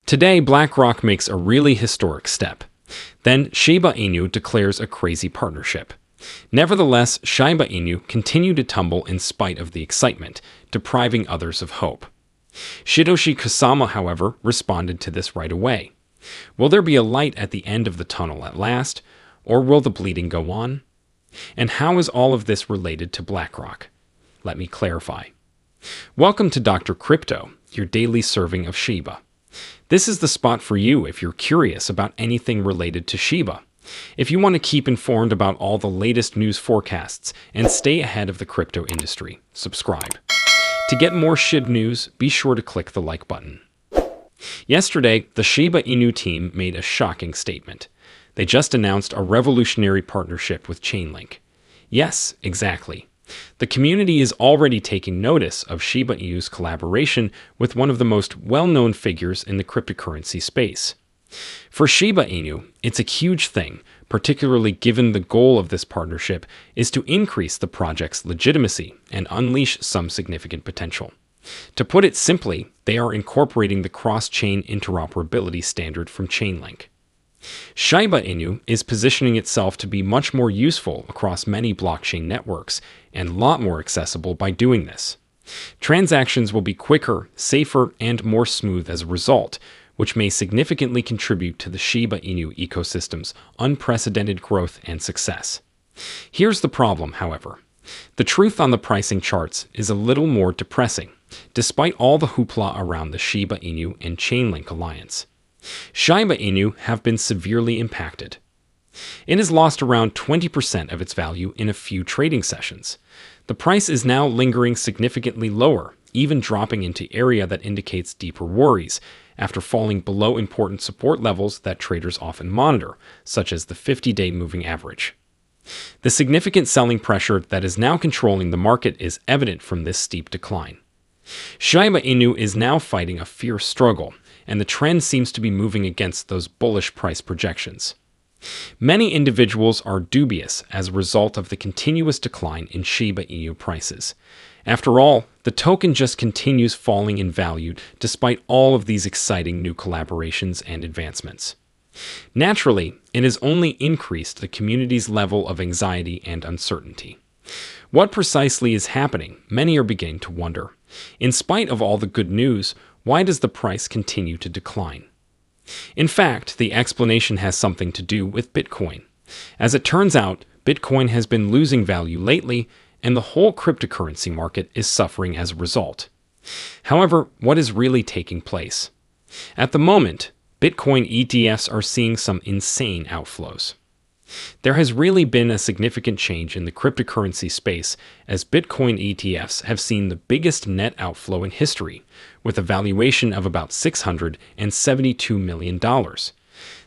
Today, Blackrock makes a really historic step. Then Shiba Inu declares a crazy partnership. Nevertheless, Shiba Inu continue to tumble in spite of the excitement, depriving others of hope. Shytoshi Kusama, however, responded to this right away. Will there be a light at the end of the tunnel at last, or will the bleeding go on? And how is all of this related to Blackrock? Let me clarify. Welcome to Dr. Crypto, your daily serving of Shiba. This is the spot for you if you're curious about anything related to Shiba. If you want to keep informed about all the latest news forecasts and stay ahead of the crypto industry, subscribe. To get more Shib news, be sure to click the like button. Yesterday, the Shiba Inu team made a shocking statement. They just announced a revolutionary partnership with Chainlink. Yes, exactly. The community is already taking notice of Shiba Inu's collaboration with one of the most well-known figures in the cryptocurrency space. For Shiba Inu, it's a huge thing, particularly given the goal of this partnership is to increase the project's legitimacy and unleash some significant potential. To put it simply, they are incorporating the cross-chain interoperability standard from Chainlink. Shiba Inu is positioning itself to be much more useful across many blockchain networks and a lot more accessible by doing this. Transactions will be quicker, safer, and more smooth as a result, which may significantly contribute to the Shiba Inu ecosystem's unprecedented growth and success. Here's the problem, however. The truth on the pricing charts is a little more depressing, despite all the hoopla around the Shiba Inu and Chainlink alliance. Shiba Inu have been severely impacted. It has lost around 20% of its value in a few trading sessions. The price is now lingering significantly lower, even dropping into area that indicates deeper worries, after falling below important support levels that traders often monitor, such as the 50-day moving average. The significant selling pressure that is now controlling the market is evident from this steep decline. Shiba Inu is now fighting a fierce struggle, and the trend seems to be moving against those bullish price projections. Many individuals are dubious as a result of the continuous decline in Shiba Inu prices. After all, the token just continues falling in value despite all of these exciting new collaborations and advancements. Naturally, it has only increased the community's level of anxiety and uncertainty. What precisely is happening? Many are beginning to wonder. In spite of all the good news, why does the price continue to decline? In fact, the explanation has something to do with Bitcoin. As it turns out, Bitcoin has been losing value lately, and the whole cryptocurrency market is suffering as a result. However, what is really taking place? At the moment, Bitcoin ETFs are seeing some insane outflows. There has really been a significant change in the cryptocurrency space as Bitcoin ETFs have seen the biggest net outflow in history, with a valuation of about $672 million.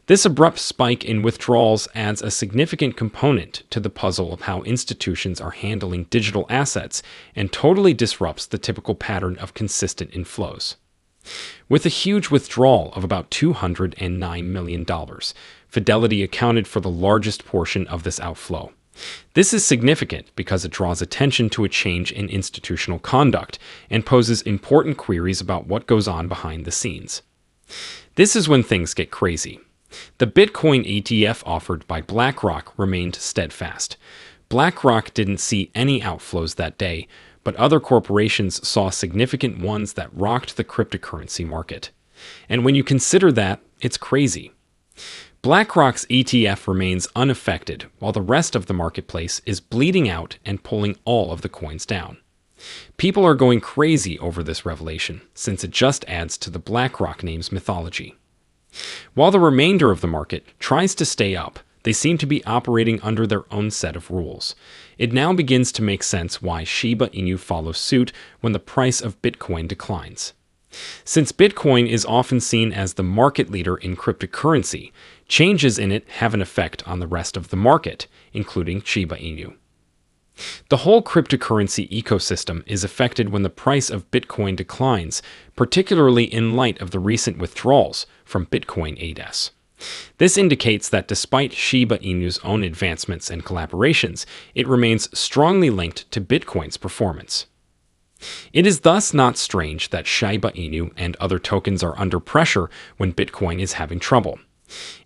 This abrupt spike in withdrawals adds a significant component to the puzzle of how institutions are handling digital assets and totally disrupts the typical pattern of consistent inflows. With a huge withdrawal of about $209 million, Fidelity accounted for the largest portion of this outflow. This is significant because it draws attention to a change in institutional conduct and poses important queries about what goes on behind the scenes. This is when things get crazy. The Bitcoin ETF offered by Blackrock remained steadfast. Blackrock didn't see any outflows that day, but other corporations saw significant ones that rocked the cryptocurrency market. And when you consider that, it's crazy. BlackRock's ETF remains unaffected, while the rest of the marketplace is bleeding out and pulling all of the coins down. People are going crazy over this revelation, since it just adds to the BlackRock name's mythology. While the remainder of the market tries to stay up, they seem to be operating under their own set of rules. It now begins to make sense why Shiba Inu follows suit when the price of Bitcoin declines. Since Bitcoin is often seen as the market leader in cryptocurrency, changes in it have an effect on the rest of the market, including Shiba Inu. The whole cryptocurrency ecosystem is affected when the price of Bitcoin declines, particularly in light of the recent withdrawals from Bitcoin ADS. This indicates that despite Shiba Inu's own advancements and collaborations, it remains strongly linked to Bitcoin's performance. It is thus not strange that Shiba Inu and other tokens are under pressure when Bitcoin is having trouble.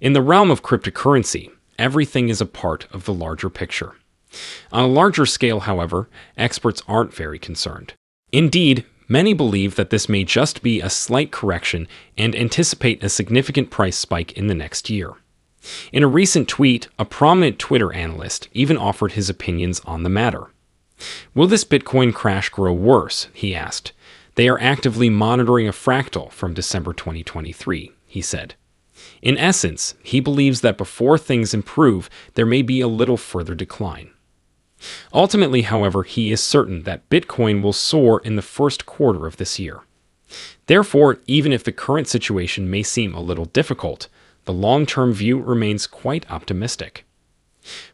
In the realm of cryptocurrency, everything is a part of the larger picture. On a larger scale, however, experts aren't very concerned. Indeed, many believe that this may just be a slight correction and anticipate a significant price spike in the next year. In a recent tweet, a prominent Twitter analyst even offered his opinions on the matter. Will this Bitcoin crash grow worse? He asked. They are actively monitoring a fractal from December 2023, he said. In essence, he believes that before things improve, there may be a little further decline. Ultimately, however, he is certain that Bitcoin will soar in the first quarter of this year. Therefore, even if the current situation may seem a little difficult, the long-term view remains quite optimistic.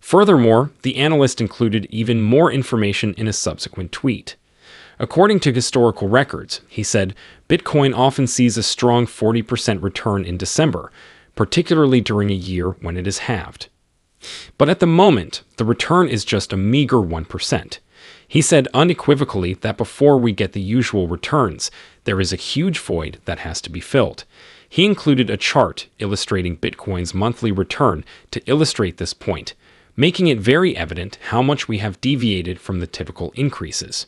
Furthermore, the analyst included even more information in a subsequent tweet. According to historical records, he said, Bitcoin often sees a strong 40% return in December, particularly during a year when it is halved. But at the moment, the return is just a meager 1%. He said unequivocally that before we get the usual returns, there is a huge void that has to be filled. He included a chart illustrating Bitcoin's monthly return to illustrate this point, making it very evident how much we have deviated from the typical increases.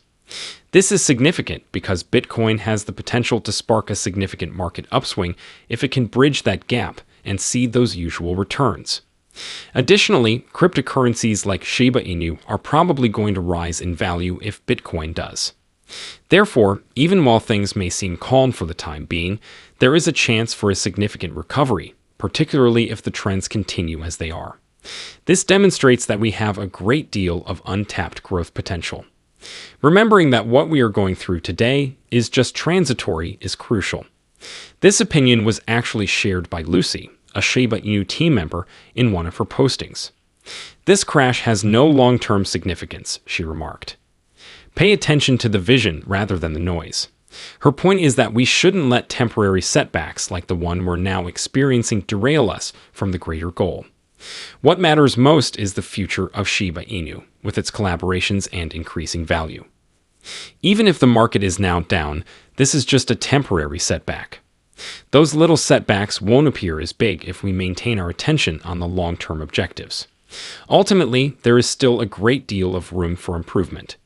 This is significant because Bitcoin has the potential to spark a significant market upswing if it can bridge that gap and see those usual returns. Additionally, cryptocurrencies like Shiba Inu are probably going to rise in value if Bitcoin does. Therefore, even while things may seem calm for the time being, there is a chance for a significant recovery, particularly if the trends continue as they are. This demonstrates that we have a great deal of untapped growth potential. Remembering that what we are going through today is just transitory is crucial. This opinion was actually shared by Lucy, a Shiba Inu team member, in one of her postings. This crash has no long-term significance, she remarked. Pay attention to the vision rather than the noise. Her point is that we shouldn't let temporary setbacks like the one we're now experiencing derail us from the greater goal. What matters most is the future of Shiba Inu, with its collaborations and increasing value. Even if the market is now down, this is just a temporary setback. Those little setbacks won't appear as big if we maintain our attention on the long-term objectives. Ultimately, there is still a great deal of room for improvement.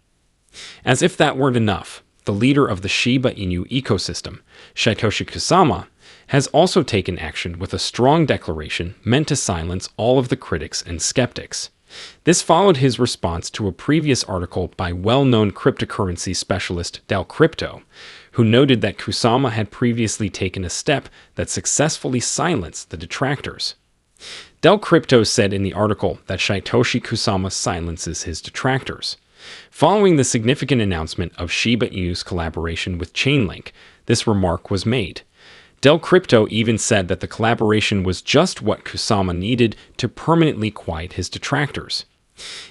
As if that weren't enough, the leader of the Shiba Inu ecosystem, Shytoshi Kusama, has also taken action with a strong declaration meant to silence all of the critics and skeptics. This followed his response to a previous article by well-known cryptocurrency specialist Del Crypto, who noted that Kusama had previously taken a step that successfully silenced the detractors. Del Crypto said in the article that Shytoshi Kusama silences his detractors. Following the significant announcement of Shiba Inu's collaboration with Chainlink, this remark was made. Del Crypto even said that the collaboration was just what Kusama needed to permanently quiet his detractors.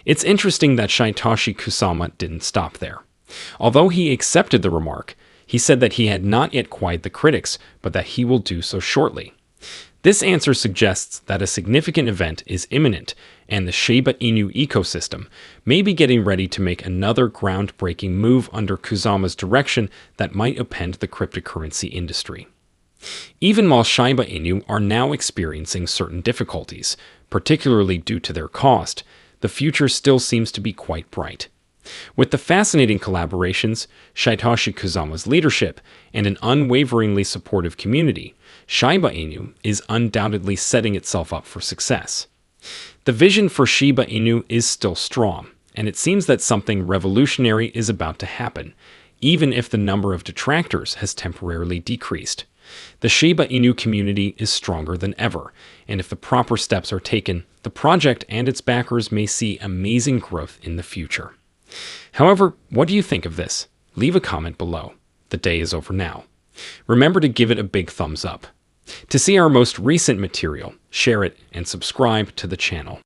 It's interesting that Shytoshi Kusama didn't stop there. Although he accepted the remark, he said that he had not yet quieted the critics, but that he will do so shortly. This answer suggests that a significant event is imminent, and the Shiba Inu ecosystem may be getting ready to make another groundbreaking move under Kusama's direction that might upend the cryptocurrency industry. Even while Shiba Inu are now experiencing certain difficulties, particularly due to their cost, the future still seems to be quite bright. With the fascinating collaborations, Shytoshi Kusama's leadership, and an unwaveringly supportive community, Shiba Inu is undoubtedly setting itself up for success. The vision for Shiba Inu is still strong, and it seems that something revolutionary is about to happen, even if the number of detractors has temporarily decreased. The Shiba Inu community is stronger than ever, and if the proper steps are taken, the project and its backers may see amazing growth in the future. However, what do you think of this? Leave a comment below. The day is over now. Remember to give it a big thumbs up. To see our most recent material, share it and subscribe to the channel.